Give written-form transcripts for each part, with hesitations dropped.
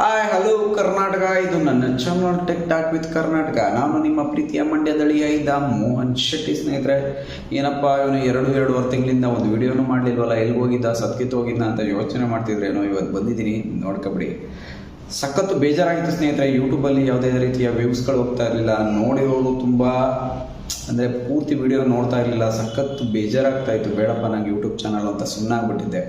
Hi hello Karnataka, ಇದು ನನ್ನ channel tech talk with Karnataka. ನಾನು ನಿಮ್ಮ ಪ್ರೀತಿಯ ಮಂಡ್ಯದಳಿಯ ಇದ್ದ ಮೋಹನ್ ಶೆಟ್ಟಿ. ಸ್ನೇಹಿತರೆ, ಏನಪ್ಪ ಇವನು ಎರಡೂವರೆ ತಿಂಗಳಿಂದ ಒಂದು ವಿಡಿಯೋನು ಮಾಡಲಿಲ್ವಲ್ಲ, ಎಲ್ಲಿ ಹೋಗಿದ್ದ, ಸತ್ಕಿತ್ತು ಹೋಗಿದ್ದ ಅಂತ ಯೋಚನೆ ಮಾಡ್ತಿದ್ರೇನೋ. ಇವತ್ತು ಬಂದಿದ್ದೀನಿ, ನೋಡ್ಕೊಬಿಡಿ. ಸಖತ್ತು ಬೇಜಾರಾಗಿತ್ತು ಸ್ನೇಹಿತರೆ. ಯೂಟ್ಯೂಬಲ್ಲಿ ಯಾವುದೇ ರೀತಿಯ ವ್ಯೂಸ್ಗಳು ಹೋಗ್ತಾ ಇರಲಿಲ್ಲ. ನೋಡಿರೋರು ತುಂಬ ಅಂದರೆ ಪೂರ್ತಿ ವಿಡಿಯೋ ನೋಡ್ತಾ ಇರಲಿಲ್ಲ. ಸಖತ್ತು ಬೇಜಾರಾಗ್ತಾ ಇತ್ತು. ಬೇಡಪ್ಪ ನಂಗೆ ಯೂಟ್ಯೂಬ್ ಚಾನಲ್ ಅಂತ ಸುಮ್ಮನಾಗ್ಬಿಟ್ಟಿದ್ದೆ.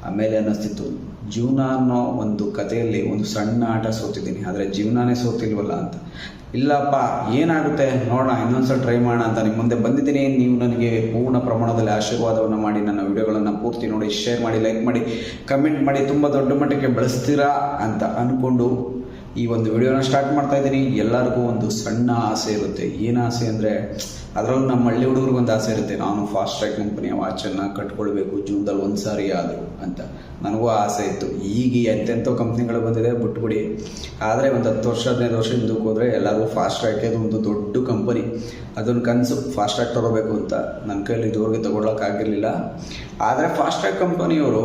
ಆಮೇಲೆ ಅನ್ನಿಸ್ತಿತ್ತು, ಜೀವನ ಅನ್ನೋ ಒಂದು ಕಥೆಯಲ್ಲಿ ಒಂದು ಸಣ್ಣ ಆಟ ಸೋತಿದ್ದೀನಿ, ಆದರೆ ಜೀವನನೇ ಸೋತಿಲ್ವಲ್ಲ ಅಂತ. ಇಲ್ಲಪ್ಪ, ಏನಾಗುತ್ತೆ ನೋಡೋಣ, ಇನ್ನೊಂದ್ಸಲ ಟ್ರೈ ಮಾಡೋಣ ಅಂತ ನಿಮ್ಮ ಮುಂದೆ ಬಂದಿದ್ದೀನಿ. ನೀವು ನನಗೆ ಪೂರ್ಣ ಪ್ರಮಾಣದಲ್ಲಿ ಆಶೀರ್ವಾದವನ್ನು ಮಾಡಿ ನನ್ನ ವಿಡಿಯೋಗಳನ್ನು ಪೂರ್ತಿ ನೋಡಿ, ಶೇರ್ ಮಾಡಿ, ಲೈಕ್ ಮಾಡಿ, ಕಮೆಂಟ್ ಮಾಡಿ, ತುಂಬ ದೊಡ್ಡ ಮಟ್ಟಕ್ಕೆ ಬೆಳೆಸ್ತೀರಾ ಅಂತ ಅಂದ್ಕೊಂಡು ಈ ಒಂದು ವಿಡಿಯೋನ ಸ್ಟಾರ್ಟ್ ಮಾಡ್ತಾ ಇದ್ದೀನಿ. ಎಲ್ಲರಿಗೂ ಒಂದು ಸಣ್ಣ ಆಸೆ ಇರುತ್ತೆ. ಏನು ಆಸೆ ಅಂದರೆ, ಅದರಲ್ಲೂ ನಮ್ಮ ಹಳ್ಳಿ ಹುಡುಗರಿಗೆ ಒಂದು ಆಸೆ ಇರುತ್ತೆ, ನಾನು ಫಾಸ್ಟ್ರ್ಯಾಕ್ ಕಂಪನಿಯ ವಾಚನ್ನು ಕಟ್ಕೊಳ್ಬೇಕು ಜೀವನದಲ್ಲಿ ಒಂದು ಸಾರಿ ಆದರೂ ಅಂತ. ನನಗೂ ಆಸೆ ಇತ್ತು. ಈಗ ಎಂತೆಂಥೋ ಕಂಪ್ನಿಗಳು ಬಂದಿದೆ, ಬಿಟ್ಬಿಡಿ. ಆದರೆ ಒಂದು 10 ವರ್ಷ 15 ವರ್ಷ ಹಿಂದಕ್ಕೆ ಹೋದರೆ ಎಲ್ಲರಿಗೂ ಫಾಸ್ಟ್ರ್ಯಾಕ್ ಒಂದು ದೊಡ್ಡ ಕಂಪನಿ. ಅದೊಂದು ಕನಸು, ಫಾಸ್ಟ್ರ್ಯಾಕ್ ತಗೋಬೇಕು ಅಂತ. ನನ್ನ ಕೈಯಲ್ಲಿ ಇದುವರೆಗೆ ತೊಗೊಳಕ್ಕಾಗಿರಲಿಲ್ಲ. ಆದರೆ ಫಾಸ್ಟ್ರ್ಯಾಕ್ ಕಂಪನಿಯವರು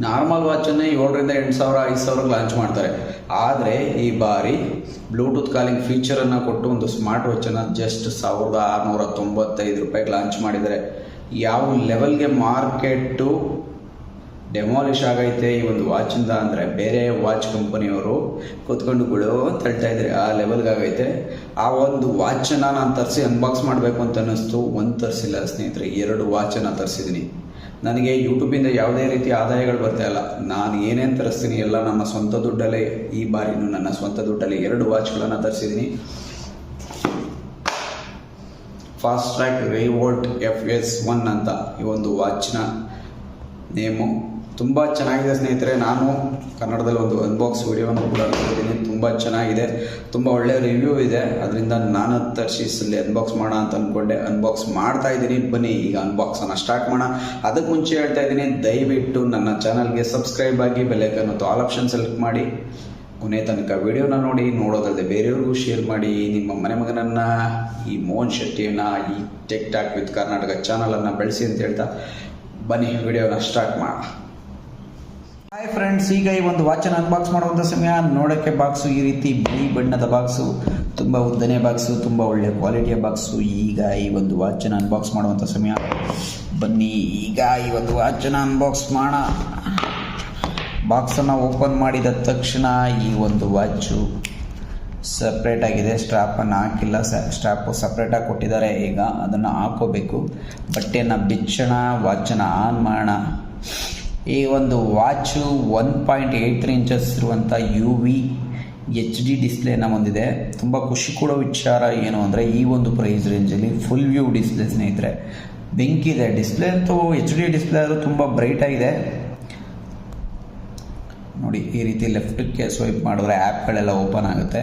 ನಾರ್ಮಲ್ ವಾಚನ್ನೇ 7,000 8,000 5,000 ಲಾಂಚ್ ಮಾಡ್ತಾರೆ. ಆದರೆ ಈ ಬಾರಿ ಬ್ಲೂಟೂತ್ ಕಾಲಿಂಗ್ ಫೀಚರನ್ನು ಕೊಟ್ಟು ಒಂದು ಸ್ಮಾರ್ಟ್ ವಾಚನ್ನು ಜಸ್ಟ್ 1,695 ರೂಪಾಯಿಗೆ ಲಾಂಚ್ ಮಾಡಿದ್ದಾರೆ. ಯಾವ ಲೆವೆಲ್ಗೆ ಮಾರ್ಕೆಟು ಡೆಮಾಲಿಷ್ ಆಗೈತೆ ಈ ಒಂದು ವಾಚಿಂದ ಅಂದರೆ, ಬೇರೆ ವಾಚ್ ಕಂಪನಿಯವರು ಕೂತ್ಕೊಂಡು ಗುಳೋ ತಳ್ತಾ ಇದ್ದಾರೆ, ಆ ಲೆವೆಲ್ಗೆ ಆಗೈತೆ. ಆ ಒಂದು ವಾಚನ್ನು ನಾನು ತರಿಸಿ ಅನ್ಬಾಕ್ಸ್ ಮಾಡಬೇಕು ಅಂತ ಅನ್ನಿಸ್ತು. ಒಂದು ತರಿಸಿಲ್ಲ ಸ್ನೇಹಿತರೆ, 2 ವಾಚನ್ನು ತರಿಸಿದ್ದೀನಿ. ನನಗೆ ಯೂಟ್ಯೂಬಿಂದ ಯಾವುದೇ ರೀತಿಯ ಆದಾಯಗಳು ಬರ್ತಾ ಇಲ್ಲ. ನಾನು ಏನೇನು ತರಿಸ್ತೀನಿ ಎಲ್ಲ ನನ್ನ ಸ್ವಂತ ದುಡ್ಡಲ್ಲೇ. ಈ ಬಾರಿನೂ ನನ್ನ ಸ್ವಂತ ದುಡ್ಡಲ್ಲಿ 2 ವಾಚ್ಗಳನ್ನು ತರಿಸಿದ್ದೀನಿ. ಫಾಸ್ಟ್ರ್ಯಾಕ್ revoltt fs1 ಅಂತ ಈ ಒಂದು ವಾಚ್ನ ನೇಮು. ತುಂಬ ಚೆನ್ನಾಗಿದೆ ಸ್ನೇಹಿತರೆ. ನಾನು ಕನ್ನಡದಲ್ಲಿ ಒಂದು ಅನ್ಬಾಕ್ಸ್ ವಿಡಿಯೋವನ್ನು ಕೂಡ ನೋಡಿದ್ದೀನಿ. ತುಂಬ ಚೆನ್ನಾಗಿದೆ, ತುಂಬ ಒಳ್ಳೆಯ ರಿವ್ಯೂ ಇದೆ. ಅದರಿಂದ ನಾನು ತರಿಸಿ ಅನ್ಬಾಕ್ಸ್ ಮಾಡೋಣ ಅಂತ ಅಂದ್ಕೊಂಡೆ. ಅನ್ಬಾಕ್ಸ್ ಮಾಡ್ತಾ ಇದ್ದೀನಿ. ಬನ್ನಿ ಈಗ ಅನ್ಬಾಕ್ಸನ್ನು ಸ್ಟಾರ್ಟ್ ಮಾಡೋಣ. ಅದಕ್ಕೆ ಮುಂಚೆ ಹೇಳ್ತಾ ಇದ್ದೀನಿ, ದಯವಿಟ್ಟು ನನ್ನ ಚಾನಲ್ಗೆ ಸಬ್ಸ್ಕ್ರೈಬ್ ಆಗಿ, ಬೆಲ್ಲೈಕನ್ ಮತ್ತು ಆಲ್ ಆಪ್ಷನ್ ಸೆಲೆಕ್ಟ್ ಮಾಡಿ ಕೊನೆ ತನಕ ವಿಡಿಯೋನ ನೋಡಿ. ನೋಡೋದಲ್ಲದೆ ಬೇರೆಯವ್ರಿಗೂ ಶೇರ್ ಮಾಡಿ. ನಿಮ್ಮ ಮನೆ ಮಗನನ್ನು, ಈ ಮೋಹನ್ ಶೆಟ್ಟಿಯನ್ನು, ಈ ಟೆಕ್ ಟಾಕ್ ವಿತ್ ಕರ್ನಾಟಕ ಚಾನಲನ್ನು ಬೆಳೆಸಿ ಅಂತ ಹೇಳ್ತಾ ಬನ್ನಿ ವಿಡಿಯೋನ ಸ್ಟಾರ್ಟ್ ಮಾಡೋಣ. ಹಾಯ್ ಫ್ರೆಂಡ್ಸ್, ಈಗ ಈ ಒಂದು ವಾಚನ್ನು ಅನ್ಬಾಕ್ಸ್ ಮಾಡುವಂಥ ಸಮಯ. ನೋಡೋಕ್ಕೆ ಬಾಕ್ಸು ಈ ರೀತಿ ಬಿಳಿ ಬಣ್ಣದ ಬಾಕ್ಸು, ತುಂಬ ಉದ್ದನೆ ಬಾಕ್ಸು, ತುಂಬ ಒಳ್ಳೆಯ ಕ್ವಾಲಿಟಿಯ ಬಾಕ್ಸು. ಈಗ ಈ ಒಂದು ವಾಚನ್ನು ಅನ್ಬಾಕ್ಸ್ ಮಾಡುವಂಥ ಸಮಯ. ಬನ್ನಿ ಈಗ ಈ ಒಂದು ವಾಚನ್ನು ಅನ್ಬಾಕ್ಸ್ ಮಾಡೋಣ. ಬಾಕ್ಸನ್ನು ಓಪನ್ ಮಾಡಿದ ತಕ್ಷಣ ಈ ಒಂದು ವಾಚು ಸಪ್ರೇಟಾಗಿದೆ. ಸ್ಟ್ರಾಪನ್ನು ಹಾಕಿಲ್ಲ, ಸ್ಟ್ರಾಪು ಸಪ್ರೇಟಾಗಿ ಕೊಟ್ಟಿದ್ದಾರೆ. ಈಗ ಅದನ್ನು ಹಾಕೋಬೇಕು. ಬಟ್ಟೆಯನ್ನು ಬಿಚ್ಚೋಣ, ವಾಚನ್ನು ಆನ್ ಮಾಡೋಣ. ಈ ಒಂದು ವಾಚು 1.83 ಇಂಚಸ್ ಇರುವಂಥ UV HD ಡಿಸ್ಪ್ಲೇನ ಹೊಂದಿದೆ. ತುಂಬ ಖುಷಿ ಕೊಡೋ ವಿಚಾರ ಏನು ಅಂದರೆ, ಈ ಒಂದು ಪ್ರೈಸ್ ರೇಂಜಲ್ಲಿ ಫುಲ್ ವ್ಯೂ ಡಿಸ್ಪ್ಲೇ ಸ್ನೇಹಿತರೆ. ಬೆಂಕಿದೆ ಡಿಸ್ಪ್ಲೇ ಅಂತೂ. HD ಡಿಸ್ಪ್ಲೇ ಆದರೂ ತುಂಬ ಬ್ರೈಟಾಗಿದೆ ನೋಡಿ. ಈ ರೀತಿ ಲೆಫ್ಟಕ್ಕೆ ಸ್ವೈಪ್ ಮಾಡಿದ್ರೆ ಆ್ಯಪ್ಗಳೆಲ್ಲ ಓಪನ್ ಆಗುತ್ತೆ.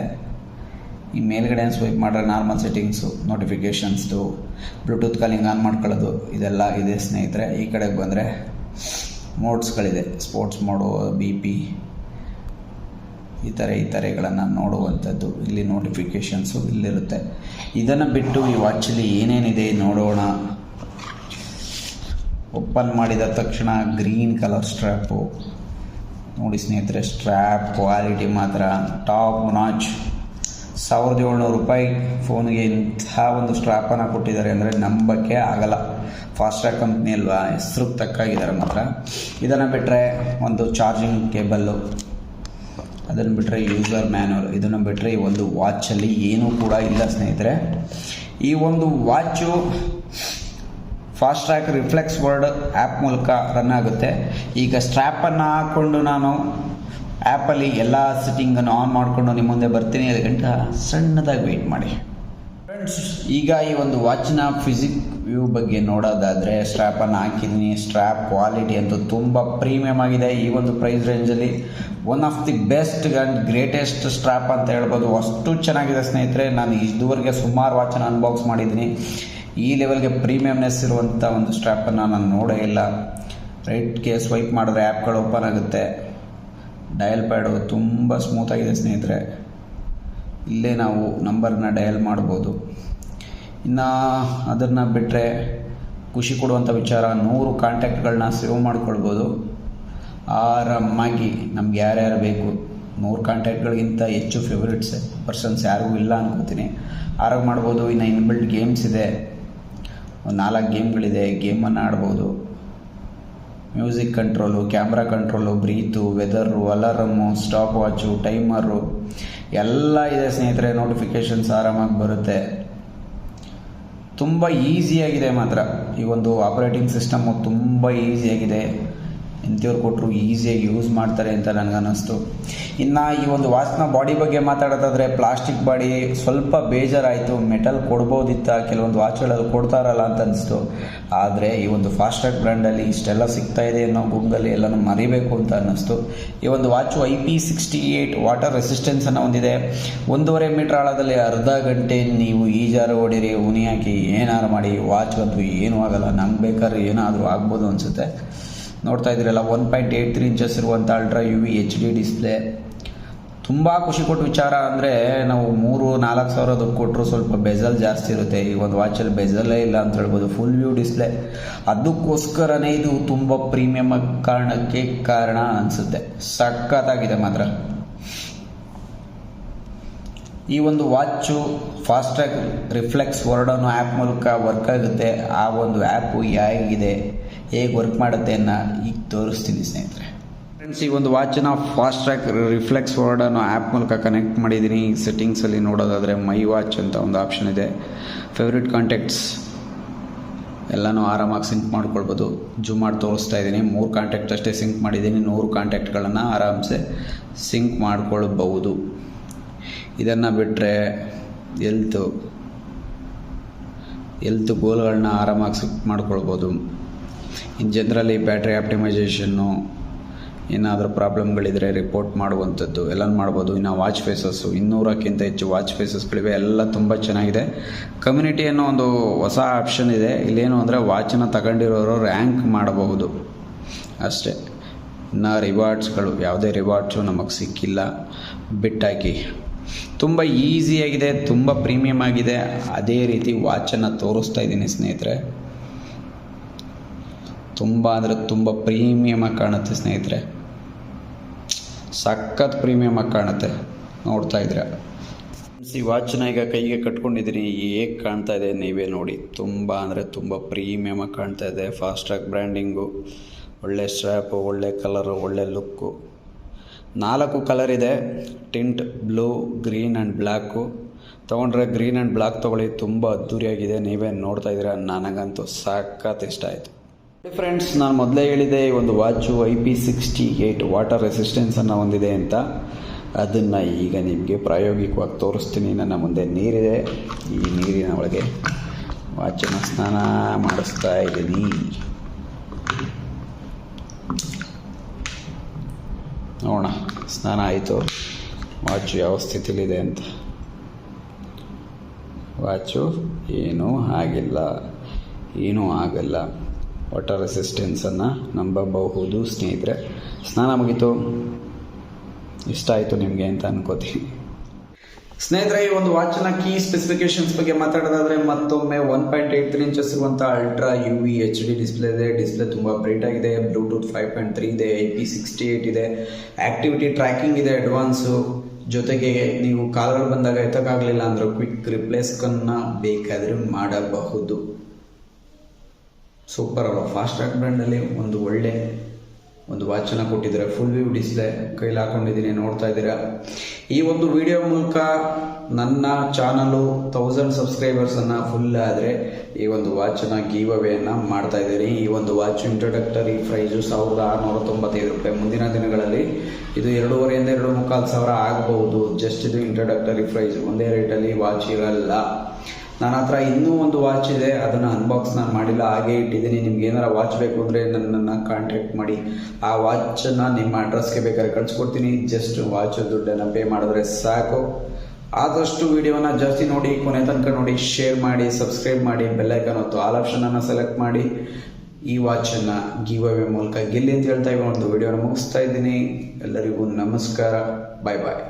ಈ ಮೇಲ್ಗಡೆ ಸ್ವೈಪ್ ಮಾಡಿದ್ರೆ ನಾರ್ಮಲ್ ಸೆಟ್ಟಿಂಗ್ಸು, ನೋಟಿಫಿಕೇಷನ್ಸ್ದು, ಬ್ಲೂಟೂತ್ ಕಾಲಿಂಗ್ ಆನ್ ಮಾಡ್ಕೊಳ್ಳೋದು, ಇದೆಲ್ಲ ಇದೆ ಸ್ನೇಹಿತರೆ. ಈ ಕಡೆಗೆ ಬಂದರೆ ಮೋಡ್ಸ್ಗಳಿದೆ, ಸ್ಪೋರ್ಟ್ಸ್ ಮೋಡು, BP, ಈ ಥರಗಳನ್ನು ನೋಡುವಂಥದ್ದು. ಇಲ್ಲಿ ನೋಟಿಫಿಕೇಷನ್ಸು ಇಲ್ಲಿರುತ್ತೆ. ಇದನ್ನು ಬಿಟ್ಟು ಈ ವಾಚಲ್ಲಿ ಏನೇನಿದೆ ನೋಡೋಣ. ಓಪನ್ ಮಾಡಿದ ತಕ್ಷಣ ಗ್ರೀನ್ ಕಲರ್ ಸ್ಟ್ರ್ಯಾಪು ನೋಡಿ ಸ್ನೇಹಿತರೆ. ಸ್ಟ್ರ್ಯಾಪ್ ಕ್ವಾಲಿಟಿ ಮಾತ್ರ ಟಾಪ್ ನಾಚ್. 1,700 ರೂಪಾಯಿ ಫೋನ್ಗೆ ಇಂಥ ಒಂದು ಸ್ಟ್ರ್ಯಾಪನ್ನು ಕೊಟ್ಟಿದ್ದಾರೆ ಅಂದರೆ ನಂಬಕ್ಕೆ ಆಗಲ್ಲ. ಫಾಸ್ಟ್ರ್ಯಾಕ್ ಕಂಪ್ನಿ ಅಲ್ವಾ, ಹೆಸ್ರಿಗೆ ತಕ್ಕಾಗಿದ್ದಾರೆ ಮಾತ್ರ. ಇದನ್ನು ಬಿಟ್ಟರೆ ಒಂದು ಚಾರ್ಜಿಂಗ್ ಕೇಬಲ್ಲು, ಅದನ್ನು ಬಿಟ್ಟರೆ ಯೂಸರ್ ಮ್ಯಾನ್ಯಲ್, ಇದನ್ನು ಬಿಟ್ಟರೆ ಈ ಒಂದು ವಾಚಲ್ಲಿ ಏನೂ ಕೂಡ ಇಲ್ಲ ಸ್ನೇಹಿತರೆ. ಈ ಒಂದು watch fast track reflex word app ಮೂಲಕ ರನ್ ಆಗುತ್ತೆ. ಈಗ ಸ್ಟ್ರ್ಯಾಪನ್ನು ಹಾಕ್ಕೊಂಡು ನಾನು ಆ್ಯಪಲ್ಲಿ ಎಲ್ಲ ಸೆಟ್ಟಿಂಗನ್ನು ಆನ್ ಮಾಡಿಕೊಂಡು ನಿಮ್ಮ ಮುಂದೆ ಬರ್ತೀನಿ. 5 ಗಂಟೆ ಸಣ್ಣದಾಗಿ ವೆಯ್ಟ್ ಮಾಡಿ ಫ್ರೆಂಡ್ಸ್. ಈಗ ಈ ಒಂದು ವಾಚಿನ ಫಿಸಿಕ್ ವ್ಯೂ ಬಗ್ಗೆ ನೋಡೋದಾದರೆ, ಸ್ಟ್ರ್ಯಾಪನ್ನು ಹಾಕಿದ್ದೀನಿ. ಸ್ಟ್ರ್ಯಾಪ್ ಕ್ವಾಲಿಟಿ ಅಂತೂ ತುಂಬ ಪ್ರೀಮಿಯಮ್ ಆಗಿದೆ. ಈ ಒಂದು ಪ್ರೈಸ್ ರೇಂಜಲ್ಲಿ one of the best and greatest strap ಅಂತ ಹೇಳ್ಬೋದು. ಅಷ್ಟು ಚೆನ್ನಾಗಿದೆ ಸ್ನೇಹಿತರೆ. ನಾನು ಇದುವರೆಗೆ ಸುಮಾರು ವಾಚನ್ನು ಅನ್ಬಾಕ್ಸ್ ಮಾಡಿದ್ದೀನಿ. ಈ ಲೆವೆಲ್ಗೆ ಪ್ರೀಮಿಯಮ್ನೆಸ್ ಇರುವಂಥ ಒಂದು ಸ್ಟ್ರ್ಯಾಪನ್ನು ನಾನು ನೋಡೇ ಇಲ್ಲ. ರೈಟ್ಗೆ ಸ್ವೈಪ್ ಮಾಡಿದ್ರೆ ಆ್ಯಪ್ಗಳು ಓಪನ್ ಆಗುತ್ತೆ. ಡಯಲ್ ಪ್ಯಾಡು ತುಂಬ ಸ್ಮೂತಾಗಿದೆ ಸ್ನೇಹಿತರೆ. ಇಲ್ಲೇ ನಾವು ನಂಬರ್ನ ಡಯಲ್ ಮಾಡ್ಬೋದು. ಇನ್ನು ಅದನ್ನು ಬಿಟ್ಟರೆ ಖುಷಿ ಕೊಡುವಂಥ ವಿಚಾರ, 100 ಕಾಂಟ್ಯಾಕ್ಟ್ಗಳನ್ನ ಸೇವ್ ಮಾಡ್ಕೊಳ್ಬೋದು. ಆರಾಮಾಗಿ ನಮ್ಗೆ ಯಾರ್ಯಾರು ಬೇಕು 100 ಕಾಂಟ್ಯಾಕ್ಟ್ಗಳಿಗಿಂತ ಹೆಚ್ಚು ಫೇವ್ರೇಟ್ಸ್ ಪರ್ಸನ್ಸ್ ಯಾರಿಗೂ ಇಲ್ಲ ಅನ್ಕೋತೀನಿ. ಆರಾಗ ಮಾಡ್ಬೋದು. ಇನ್ನು ಇನ್ಬಿಲ್ಟ್ ಗೇಮ್ಸ್ ಇದೆ, ಒಂದು 4 ಗೇಮ್ಗಳಿದೆ, ಗೇಮನ್ನು ಆಡ್ಬೋದು. Music control, camera control, breath, weather, alarm, stopwatch, timer ಎಲ್ಲ ಇದೆ ಸ್ನೇಹಿತರೆ. ನೋಟಿಫಿಕೇಷನ್ಸ್ ಆರಾಮಾಗಿ ಬರುತ್ತೆ. ತುಂಬ ಈಸಿಯಾಗಿದೆ ಮಾತ್ರ ಈ ಒಂದು ಆಪ್ರೇಟಿಂಗ್ ಸಿಸ್ಟಮ್ಮು, ತುಂಬ ಈಸಿಯಾಗಿದೆ. ಇಂಥವ್ರು ಕೊಟ್ಟರು ಈಸಿಯಾಗಿ ಯೂಸ್ ಮಾಡ್ತಾರೆ ಅಂತ ನನಗನ್ನಿಸ್ತು. ಇನ್ನು ಈ ಒಂದು ವಾಚ್ನ ಬಾಡಿ ಬಗ್ಗೆ ಮಾತಾಡೋದಾದರೆ ಪ್ಲಾಸ್ಟಿಕ್ ಬಾಡಿ ಸ್ವಲ್ಪ ಬೇಜಾರಾಯಿತು. ಮೆಟಲ್ ಕೊಡ್ಬೋದಿತ್ತ, ಕೆಲವೊಂದು ವಾಚ್ಗಳಲ್ಲಿ ಕೊಡ್ತಾರಲ್ಲ ಅಂತ ಅನಿಸ್ತು. ಆದರೆ ಈ ಒಂದು ಫಾಸ್ಟ್ರ್ಯಾಕ್ ಬ್ರ್ಯಾಂಡಲ್ಲಿ ಇಷ್ಟೆಲ್ಲ ಸಿಗ್ತಾ ಇದೆ ಅನ್ನೋ ಗುಂಗಲ್ಲಿ ಎಲ್ಲನೂ ಮರಿಬೇಕು ಅಂತ ಅನ್ನಿಸ್ತು. ಈ ಒಂದು ವಾಚು IP68 ವಾಟರ್ ರೆಸಿಸ್ಟೆನ್ಸನ್ನು ಹೊಂದಿದೆ. 1.5 ಮೀಟರ್ ಆಳದಲ್ಲಿ ಅರ್ಧ ಗಂಟೆ ನೀವು ಈಜಾರು ಹೊಡೀರಿ, ಉನಿ ಹಾಕಿ ಏನಾರು ಮಾಡಿ ವಾಚ್ ಅಂತೂ ಏನೂ ಆಗಲ್ಲ. ನಮ್ಗೆ ಬೇಕಾದ್ರೆ ಏನಾದರೂ ಆಗ್ಬೋದು ಅನಿಸುತ್ತೆ. ನೋಡ್ತಾ ಇದ್ದೀರಲ್ಲ, 1.83 ಇಂಚಸ್ ಇರುವಂಥ ultrauv HD ಡಿಸ್ಪ್ಲೇ. ತುಂಬ ಖುಷಿ ಕೊಟ್ಟು ವಿಚಾರ ಅಂದರೆ ನಾವು 3-4 ಸಾವಿರ ದುಡ್ಡು ಕೊಟ್ಟರು ಸ್ವಲ್ಪ ಬೆಜಲ್ ಜಾಸ್ತಿ ಇರುತ್ತೆ. ಈ ಒಂದು ವಾಚಲ್ಲಿ ಬೆಜಲ್ಲೇ ಇಲ್ಲ ಅಂತ ಹೇಳ್ಬೋದು. Full view display. ಅದಕ್ಕೋಸ್ಕರನೇ ಇದು ತುಂಬ ಪ್ರೀಮಿಯಮ್ ಕಾರಣಕ್ಕೆ ಕಾರಣ ಅನಿಸುತ್ತೆ. ಸಖತ್ತಾಗಿದೆ ಮಾತ್ರ. ಈ ಒಂದು ವಾಚು ಫಾಸ್ಟ್ರ್ಯಾಕ್ ರಿಫ್ಲೆಕ್ಸ್ ವರ್ಡ್ ಅನ್ನೋ ಆ್ಯಪ್ ಮೂಲಕ ವರ್ಕ್ ಆಗುತ್ತೆ. ಆ ಒಂದು ಆ್ಯಪು ಹೇಗಿದೆ, ಹೇಗೆ ವರ್ಕ್ ಮಾಡುತ್ತೆ ಅನ್ನೋ ಈಗ ತೋರಿಸ್ತೀನಿ ಸ್ನೇಹಿತರೆ. ಫ್ರೆಂಡ್ಸ್, ಈ ಒಂದು ವಾಚನ್ನ ಫಾಸ್ಟ್ರ್ಯಾಕ್ ರಿಫ್ಲೆಕ್ಸ್ ವರ್ಡ್ ಅನ್ನೋ ಆ್ಯಪ್ ಮೂಲಕ ಕನೆಕ್ಟ್ ಮಾಡಿದ್ದೀನಿ. ಸೆಟ್ಟಿಂಗ್ಸಲ್ಲಿ ನೋಡೋದಾದರೆ ಮೈ ವಾಚ್ ಅಂತ ಒಂದು ಆಪ್ಷನ್ ಇದೆ. ಫೇವ್ರೇಟ್ ಕಾಂಟ್ಯಾಕ್ಟ್ಸ್ ಎಲ್ಲನೂ ಆರಾಮಾಗಿ ಸಿಂಕ್ ಮಾಡ್ಕೊಳ್ಬೋದು. ಜೂಮ್ ಮಾಡಿ ತೋರಿಸ್ತಾ ಇದ್ದೀನಿ. 3 ಕಾಂಟ್ಯಾಕ್ಟ್ ಅಷ್ಟೇ ಸಿಂಕ್ ಮಾಡಿದ್ದೀನಿ. 100 ಕಾಂಟ್ಯಾಕ್ಟ್ಗಳನ್ನು ಆರಾಮ್ಸೆ ಸಿಂಕ್ ಮಾಡ್ಕೊಳ್ಬಹುದು. ಇದನ್ನು ಬಿಟ್ಟರೆ ಎಲ್ತ್ ಗೋಲ್ಗಳನ್ನ ಆರಾಮಾಗಿ ಸಿಂಕ್ ಮಾಡ್ಕೊಳ್ಬೋದು. ಇನ್ ಜನರಲಿ ಬ್ಯಾಟ್ರಿ ಆಪ್ಟಿಮೈಸೇಷನ್ನು, ಏನಾದರೂ ಪ್ರಾಬ್ಲಮ್ಗಳಿದ್ರೆ ರಿಪೋರ್ಟ್ ಮಾಡುವಂಥದ್ದು ಎಲ್ಲ ಮಾಡ್ಬೋದು. ಇನ್ನು ವಾಚ್ ಫೇಸಸ್ಸು 200ಕ್ಕಿಂತ ಹೆಚ್ಚು ವಾಚ್ ಫೇಸಸ್ಗಳಿವೆ. ಎಲ್ಲ ತುಂಬ ಚೆನ್ನಾಗಿದೆ. ಕಮ್ಯುನಿಟಿ ಅನ್ನೋ ಒಂದು ಹೊಸ ಆಪ್ಷನ್ ಇದೆ. ಇಲ್ಲೇನು ಅಂದರೆ ವಾಚನ್ನು ತಗೊಂಡಿರೋರು ರ್ಯಾಂಕ್ ಮಾಡಬಹುದು ಅಷ್ಟೇ. ಇನ್ನು ರಿವಾರ್ಡ್ಸ್ಗಳು, ಯಾವುದೇ ರಿವಾರ್ಡ್ಸು ನಮಗೆ ಸಿಕ್ಕಿಲ್ಲ, ಬಿಟ್ಟಾಕಿ. ತುಂಬ ಈಸಿಯಾಗಿದೆ, ತುಂಬ ಪ್ರೀಮಿಯಮ್ ಆಗಿದೆ. ಅದೇ ರೀತಿ ವಾಚನ್ನು ತೋರಿಸ್ತಾ ಇದ್ದೀನಿ ಸ್ನೇಹಿತರೆ. ತುಂಬ ಅಂದರೆ ತುಂಬ ಪ್ರೀಮಿಯಮಾಗಿ ಕಾಣುತ್ತೆ ಸ್ನೇಹಿತರೆ. ಸಖತ್ ಪ್ರೀಮಿಯಮಾಗಿ ಕಾಣುತ್ತೆ. ನೋಡ್ತಾ ಇದ್ರೆ ಈ ವಾಚನ್ನ ಈಗ ಕೈಗೆ ಕಟ್ಕೊಂಡಿದ್ದೀನಿ. ಹೇಗೆ ಕಾಣ್ತಾ ಇದೆ ನೀವೇ ನೋಡಿ. ತುಂಬ ಅಂದರೆ ತುಂಬ ಪ್ರೀಮಿಯಮಾಗಿ ಕಾಣ್ತಾ ಇದೆ. ಫಾಸ್ಟ್ರ್ಯಾಕ್ ಬ್ರ್ಯಾಂಡಿಂಗು, ಒಳ್ಳೆ ಸ್ಟ್ರ್ಯಾಪು, ಒಳ್ಳೆ ಕಲರು, ಒಳ್ಳೆ ಲುಕ್ಕು. 4 ಕಲರ್ ಇದೆ. Tint, blue, green and black. ತೊಗೊಂಡ್ರೆ ಗ್ರೀನ್ ಆ್ಯಂಡ್ ಬ್ಲ್ಯಾಕ್ ತೊಗೊಳ್ಳಿ. ತುಂಬ ಅದ್ದೂರಿಯಾಗಿದೆ. ನೀವೇ ನೋಡ್ತಾ ಇದ್ದೀರಾ. ನನಗಂತೂ ಸಖತ್ ಇಷ್ಟ ಆಯಿತು. ಫ್ರೆಂಡ್ಸ್, ನಾನು ಮೊದಲೇ ಹೇಳಿದೆ ಈ ಒಂದು ವಾಚು IP68 ವಾಟರ್ ರೆಸಿಸ್ಟೆನ್ಸನ್ನು ಹೊಂದಿದೆ ಅಂತ. ಅದನ್ನು ಈಗ ನಿಮಗೆ ಪ್ರಾಯೋಗಿಕವಾಗಿ ತೋರಿಸ್ತೀನಿ. ನನ್ನ ಮುಂದೆ ನೀರಿದೆ. ಈ ನೀರಿನ ಒಳಗೆ ವಾಚನ್ನು ಸ್ನಾನ ಮಾಡಿಸ್ತಾ ಇದ್ದೀನಿ. ನೋಡೋಣ, ಸ್ನಾನ ಆಯಿತು. ವಾಚು ಯಾವ ಸ್ಥಿತಿಲಿದೆ ಅಂತ. ವಾಚು ಏನೂ ಆಗಲ್ಲ. ವಾಟರ್ ರೆಸಿಸ್ಟೆನ್ಸನ್ನು ನಂಬಬಹುದು ಸ್ನೇಹಿತರೆ. ಸ್ನಾನ ಮುಗೀತು. ಇಷ್ಟ ಆಯಿತು ನಿಮಗೆ ಅಂತ ಅನ್ಕೋತೀನಿ ಸ್ನೇಹಿತರೆ. ಈ ಒಂದು ವಾಚಿನ ಕೀ ಸ್ಪೆಸಿಫಿಕೇಶನ್ಸ್ ಬಗ್ಗೆ ಮಾತಾಡೋದಾದರೆ ಮತ್ತೊಮ್ಮೆ 1.83 ಇಂಚಸ್ ಇರುವಂಥ ultrauv HD ಡಿಸ್ಪ್ಲೇ ಇದೆ. ಡಿಸ್ಪ್ಲೇ ತುಂಬ ಬ್ರೈಟ್ ಆಗಿದೆ. ಬ್ಲೂಟೂತ್ 5.3 ಇದೆ. IP68 ಇದೆ. ಆ್ಯಕ್ಟಿವಿಟಿ ಟ್ರ್ಯಾಕಿಂಗ್ ಇದೆ, ಅಡ್ವಾನ್ಸು. ಜೊತೆಗೆ ನೀವು ಕಾಲ್ಗಳು ಬಂದಾಗ ಎತ್ತಕ್ಕಾಗಲಿಲ್ಲ ಅಂದ್ರೆ ಕ್ವಿಕ್ ರಿಪ್ಲೇಸ್ಕನ್ನು ಬೇಕಾದರೆ ಮಾಡಬಹುದು. ಸೂಪರ್ ಅಲ್ಲ? ಫಾಸ್ಟ್ರ್ಯಾಕ್ ಬ್ರ್ಯಾಂಡಲ್ಲಿ ಒಂದು ಒಳ್ಳೆ ಒಂದು ವಾಚನ್ನು ಕೊಟ್ಟಿದ್ದಾರೆ. ಫುಲ್ ವ್ಯೂ ಡಿಸ್ಪ್ಲೇ ಕೈಲಿ ಹಾಕೊಂಡಿದ್ದೀನಿ, ನೋಡ್ತಾ ಇದ್ದೀರಾ. ಈ ಒಂದು ವಿಡಿಯೋ ಮೂಲಕ ನನ್ನ ಚಾನಲು 1000 ಸಬ್ಸ್ಕ್ರೈಬರ್ಸನ್ನು ಫುಲ್ ಆದರೆ ಈ ಒಂದು ವಾಚನ್ನು ಗಿವ್ ಅವೇಯನ್ನು ಮಾಡ್ತಾ ಇದ್ದೀನಿ. ಈ ಒಂದು ವಾಚ್ ಇಂಟ್ರೊಡಕ್ಟರಿ ಪ್ರೈಸು 1695 ರೂಪಾಯಿ. ಮುಂದಿನ ದಿನಗಳಲ್ಲಿ ಇದು 2,500 2,3,4 ಸಾವಿರ ಆಗಬಹುದು. ಜಸ್ಟ್ ಇದು ಇಂಟ್ರೊಡಕ್ಟರಿ ಪ್ರೈಸ್. ಒಂದೇ ರೇಟಲ್ಲಿ ವಾಚ್ ಇರಲ್ಲ. ನನ್ನ ಹತ್ರ ಇನ್ನೂ ಒಂದು ವಾಚ್ ಇದೆ, ಅದನ್ನು ಅನ್ಬಾಕ್ಸ್ ನಾನು ಮಾಡಿಲ್ಲ, ಹಾಗೆ ಇಟ್ಟಿದ್ದೀನಿ. ನಿಮ್ಗೆ ಏನಾರ ವಾಚ್ ಬೇಕು ಅಂದರೆ ನನ್ನನ್ನು ಕಾಂಟ್ಯಾಕ್ಟ್ ಮಾಡಿ. ಆ ವಾಚನ್ನು ನಿಮ್ಮ ಅಡ್ರೆಸ್ಗೆ ಬೇಕಾದ್ರೆ ಕಳಿಸ್ಕೊಡ್ತೀನಿ. ಜಸ್ಟ್ ವಾಚ್ ದುಡ್ಡನ್ನು ಪೇ ಮಾಡಿದ್ರೆ ಸಾಕು. ಆದಷ್ಟು ವಿಡಿಯೋನ ಜಾಸ್ತಿ ನೋಡಿ, ಕೊನೆ ತನಕ ನೋಡಿ, ಶೇರ್ ಮಾಡಿ, ಸಬ್ಸ್ಕ್ರೈಬ್ ಮಾಡಿ, ಬೆಲ್ಲೈಕನ್ ಹೊತ್ತು ಆಲ್ ಆಪ್ಷನನ್ನು ಸೆಲೆಕ್ಟ್ ಮಾಡಿ ಈ ವಾಚನ್ನು ಗಿವ್ ಅವೇ ಮೂಲಕ ಗೆಲ್ಲಿ ಅಂತ ಹೇಳ್ತಾ ಒಂದು ವಿಡಿಯೋನ ಮುಗಿಸ್ತಾ ಇದ್ದೀನಿ. ಎಲ್ಲರಿಗೂ ನಮಸ್ಕಾರ. ಬಾಯ್ ಬಾಯ್.